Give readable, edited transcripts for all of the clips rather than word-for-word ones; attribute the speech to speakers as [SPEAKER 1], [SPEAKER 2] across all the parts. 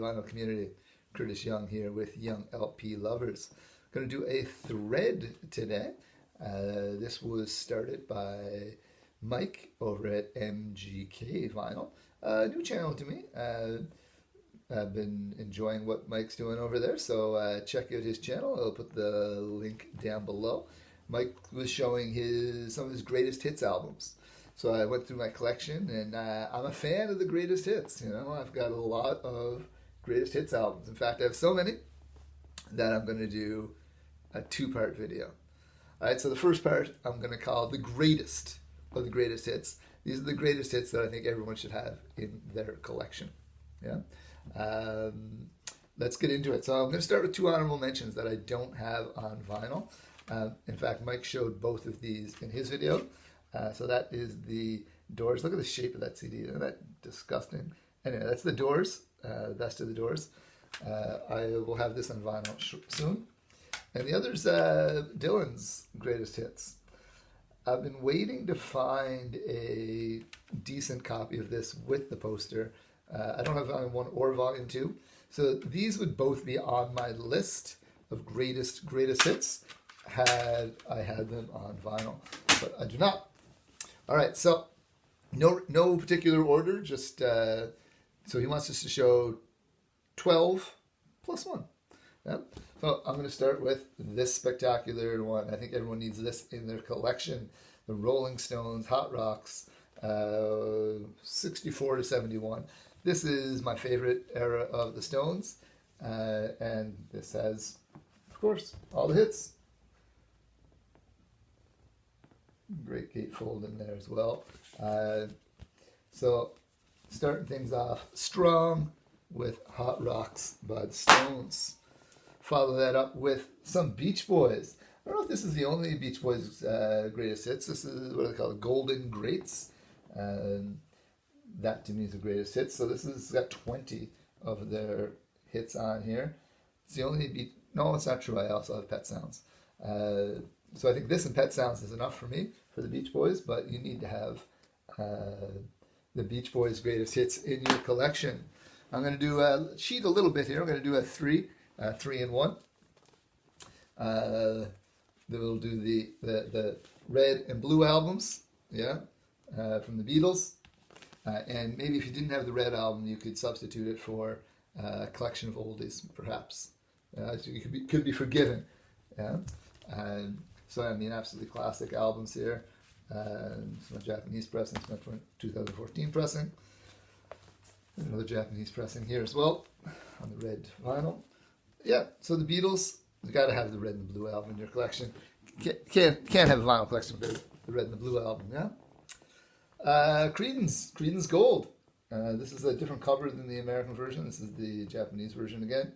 [SPEAKER 1] vinyl community. Curtis Young here with Young LP Lovers. Going to do a thread today. This was started by Mike over at MGK Vinyl. New channel to me. I've been enjoying what Mike's doing over there, so check out his channel. I'll put the link down below. Mike was showing some of his greatest hits albums. So I went through my collection, and I'm a fan of the greatest hits. You know, I've got a lot of greatest hits albums. In fact, I have so many that I'm going to do a two-part video. All right, so the first part I'm going to call the greatest of the greatest hits. These are the greatest hits that I think everyone should have in their collection. Yeah. Let's get into it. So I'm going to start with two honorable mentions that I don't have on vinyl. In fact, Mike showed both of these in his video. So that is the Doors. Look at the shape of that CD. Isn't that disgusting? Anyway, that's the Doors. Best of the Doors. I will have this on vinyl soon. And the other's Dylan's greatest hits. I've been waiting to find a decent copy of this with the poster. I don't have Volume 1 or Volume 2. So these would both be on my list of greatest hits had I had them on vinyl. But I do not. All right, so no particular order, just so he wants us to show 12 plus 1. Yeah? So I'm going to start with this spectacular one. I think everyone needs this in their collection. The Rolling Stones Hot Rocks, 64 to 71. This is my favorite era of the Stones, and this has, of course, all the hits. Great gatefold in there as well. So starting things off strong with Hot Rocks by the Stones. Follow that up with some Beach Boys. I don't know if this is the only Beach Boys greatest hits. This is what they call Golden Greats. That to me is the greatest hits. So this has got 20 of their hits on here. It's the only no, it's not true. I also have Pet Sounds. So I think this and Pet Sounds is enough for me, for the Beach Boys, but you need to have the Beach Boys' greatest hits in your collection. I'm going to cheat a little bit here. I'm going to do a 3 in 1. Then we'll do the red and blue albums, yeah, from the Beatles. And maybe if you didn't have the red album, you could substitute it for a collection of oldies, perhaps. So you could be forgiven. Yeah. So I mean, absolutely classic albums here. It's my Japanese pressing. It's my 2014 pressing. Another Japanese pressing here as well on the red vinyl. Yeah. So the Beatles, you got to have the red and the blue album in your collection. Can't have a vinyl collection with the red and the blue album. Yeah. Creedence Gold. This is a different cover than the American version. This is the Japanese version again.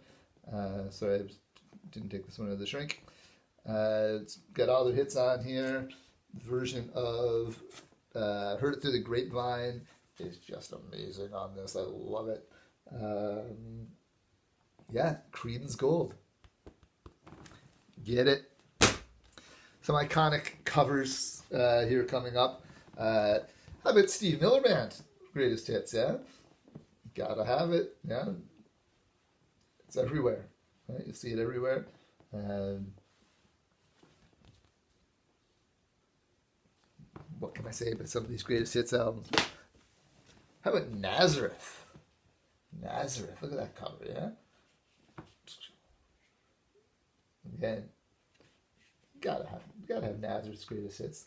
[SPEAKER 1] Sorry, I didn't take this one out of the shrink. It's got all the hits on here. The version of Heard It Through the Grapevine is just amazing on this. I love it. Yeah, Creedence Gold. Get it? Some iconic covers here coming up. How about Steve Miller Band? Greatest hits, yeah? Gotta have it, yeah? It's everywhere, right? You see it everywhere. What can I say about some of these greatest hits albums? How about Nazareth? Nazareth, look at that cover, yeah? Again, gotta have Nazareth's greatest hits.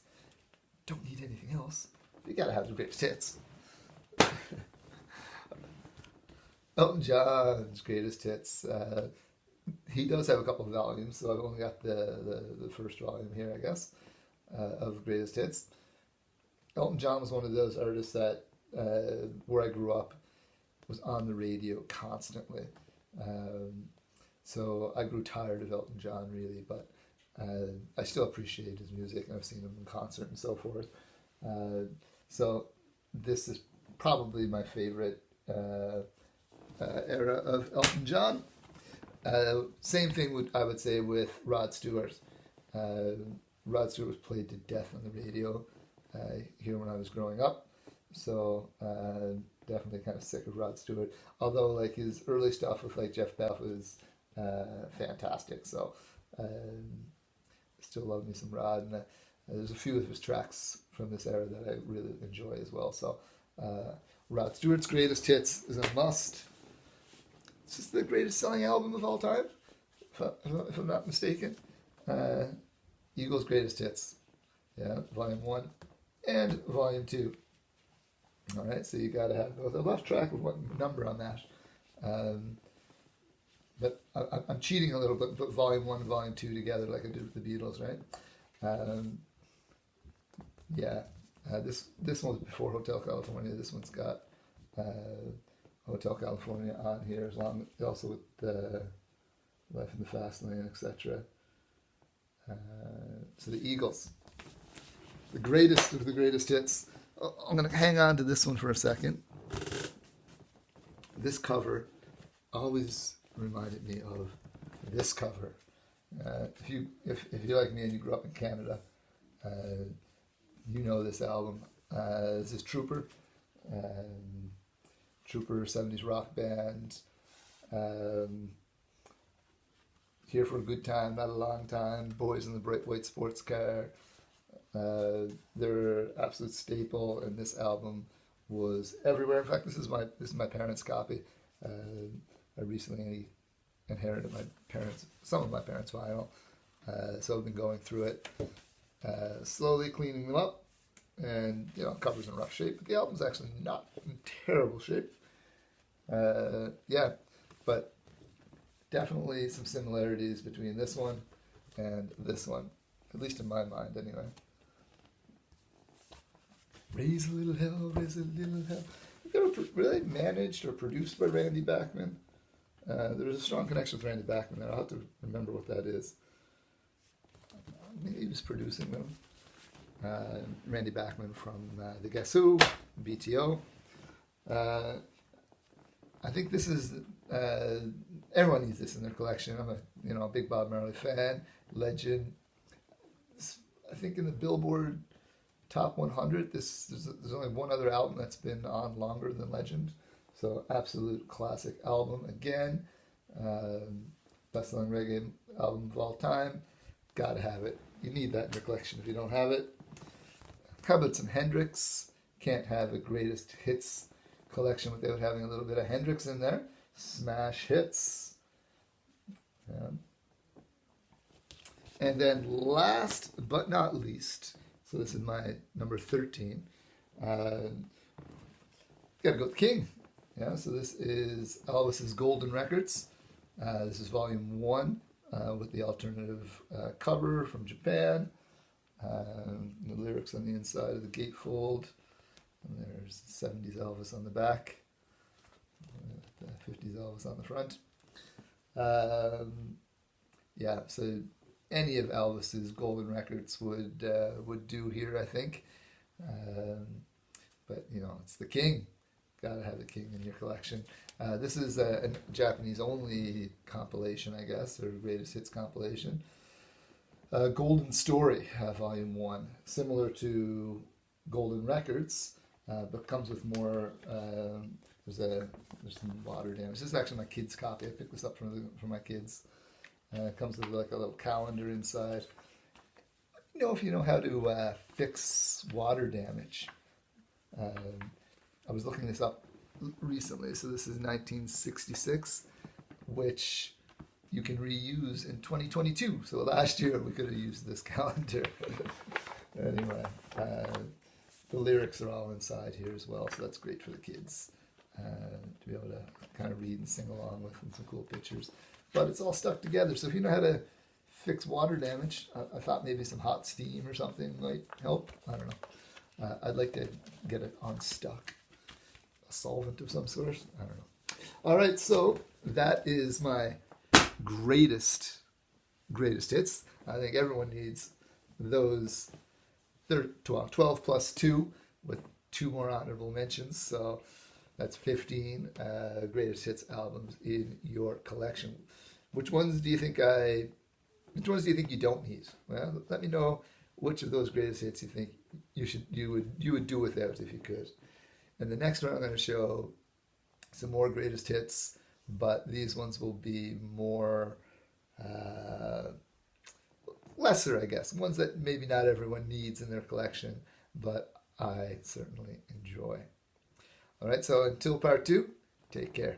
[SPEAKER 1] Don't need anything else. You gotta have the greatest hits. Elton John's greatest hits. He does have a couple of volumes, so I've only got the first volume here, I guess, of greatest hits. Elton John was one of those artists that, where I grew up, was on the radio constantly. So I grew tired of Elton John, really, but I still appreciate his music, and I've seen him in concert and so forth. So this is probably my favorite era of Elton John. Same thing I would say with Rod Stewart. Rod Stewart was played to death on the radio here when I was growing up. So definitely kind of sick of Rod Stewart. Although like his early stuff with like Jeff Beck was fantastic. So um, still love me some Rod, and there's a few of his tracks from this era that I really enjoy as well. So uh, Rod Stewart's Greatest Hits is a must. It's just the greatest selling album of all time, if I'm not mistaken. Uh, Eagles' Greatest Hits, yeah, Volume 1 and Volume 2. All right, so you got to have both. I lost track of what number on that. Um, but I'm cheating a little bit, put Volume 1 and Volume 2 together like I did with the Beatles, right? Um, yeah, this one's before Hotel California. This one's got Hotel California on here, as long also with the Life in the Fast Lane, etc. So the Eagles, the greatest of the greatest hits. I'm going to hang on to this one for a second. This cover always reminded me of this cover. If you're like me and you grew up in Canada, you know this album. This is Trooper. Trooper 70s rock band. Here for a Good Time, Not a Long Time, Boys in the Bright White Sports Car. They're absolute staple, and this album was everywhere. In fact, this is my parents' copy. I recently inherited some of my parents' vinyl, so I've been going through it, slowly cleaning them up, and cover's in rough shape, but the album's actually not in terrible shape. Yeah, but definitely some similarities between this one and this one, at least in my mind, anyway. Raise a little hell, raise a little hell. They were really managed or produced by Randy Bachman. There was a strong connection with Randy Bachman there. I'll have to remember what that is. Maybe he was producing them. Randy Bachman from the Guess Who, BTO. I think this is everyone needs this in their collection. I'm a big Bob Marley fan, legend. I think in the Billboard Top 100, there's only one other album that's been on longer than Legend. So absolute classic album again. Best-selling reggae album of all time. Gotta have it. You need that in your collection if you don't have it. How about some Hendrix? Can't have a greatest hits collection without having a little bit of Hendrix in there. Smash hits. Yeah. And then last but not least, so this is my number 13, gotta go with King. Yeah, so this is Elvis's Golden Records. This is volume 1 with the alternative cover from Japan. The lyrics on the inside of the gatefold. And there's 70s Elvis on the back. The 50s Elvis on the front. Yeah, so any of Elvis's golden records would do here, I think. But it's the King. Gotta have the King in your collection. This is a Japanese-only compilation, I guess, or greatest hits compilation. Golden Story, Volume 1, similar to Golden Records, but comes with more. There's some water damage. This is actually my kids' copy. I picked this up from my kids. It comes with like a little calendar inside. If you know how to fix water damage. I was looking this up recently. So this is 1966, which you can reuse in 2022. So last year we could have used this calendar. Anyway, the lyrics are all inside here as well, so that's great for the kids to be able to kind of read and sing along with, and some cool pictures. But it's all stuck together, so if you know how to fix water damage, I thought maybe some hot steam or something might help. I don't know. I'd like to get it unstuck. A solvent of some sort. I don't know. All right, so that is my greatest hits. I think everyone needs those. They're 12 plus 2 with 2 more honorable mentions. So that's 15 greatest hits albums in your collection. Which ones do you think you don't need? Well, let me know which of those greatest hits you think you would do without if you could. And the next one I'm going to show some more greatest hits, but these ones will be more lesser, I guess. Ones that maybe not everyone needs in their collection, but I certainly enjoy. All right, so until part two, take care.